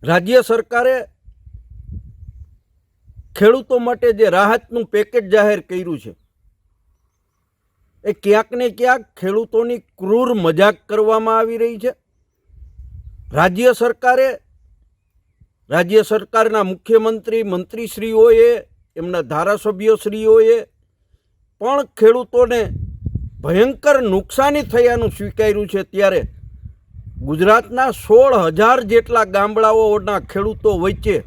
રાજ્ય સરકારે ખેડૂતો માટે જે રાહતનું પેકેજ જાહેર કર્યું છે એ ક્યાંક ને ક્યાંક ખેડૂતોની ક્રૂર મજાક કરવામાં આવી રહી છે। રાજ્ય સરકારના મુખ્યમંત્રી મંત્રીશ્રીઓએ એમના ધારાસભ્યશ્રીઓએ પણ ખેડૂતોને ભયંકર નુકસાની થયાનું સ્વીકાર્યું છે, ત્યારે ગુજરાતના 16,000 જેટલા ગામડાઓના ખેડૂતો વચ્ચે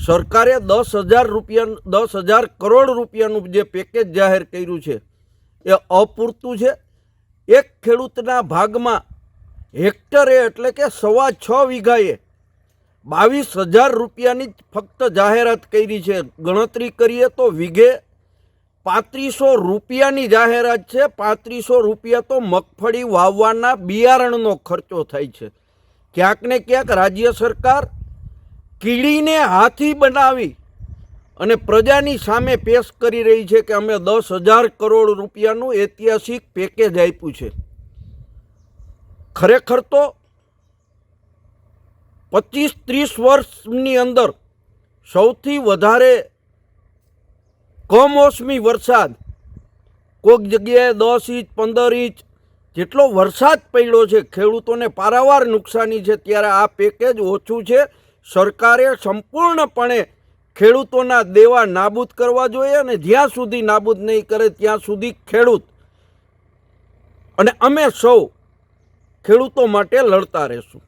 સરકારે 10,000 કરોડ રૂપિયાનું જે પેકેજ જાહેર કર્યું છે એ અપૂરતું છે। એક ખેડૂતના ભાગમાં હેક્ટરે એટલે કે 6.25 વીઘાએ 22,000 રૂપિયાની ફક્ત જાહેરાત કરી છે। ગણતરી કરીએ તો વીઘે 3500 રૂપિયાની જાહેરાત છે। 3500 રૂપિયા તો મગફળી વાવવાના બિયારણનો ખર્ચો થાય છે। ક્યાંક ને ક્યાંક રાજ્ય સરકાર કીડીને હાથી બનાવી અને પ્રજાની સામે પેશ કરી રહી છે કે અમે 10,000 કરોડ રૂપિયાનું ઐતિહાસિક પેકેજ આપ્યું છે। ખરેખર તો 25-30 વર્ષની અંદર સૌથી વધારે કમોસમી વરસાદ, કોઈક જગ્યાએ 10 ઇંચ 15 ઇંચ જેટલો વરસાદ પડ્યો છે, ખેડૂતોને પારાવાર નુકસાની છે, ત્યારે આ પેકેજ ઓછું છે। સરકારે સંપૂર્ણપણે ખેડૂતોના દેવા નાબૂદ કરવા જોઈએ અને જ્યાં સુધી નાબૂદ નહીં કરે ત્યાં સુધી ખેડૂત અને અમે સૌ ખેડૂતો માટે લડતા રહેશું।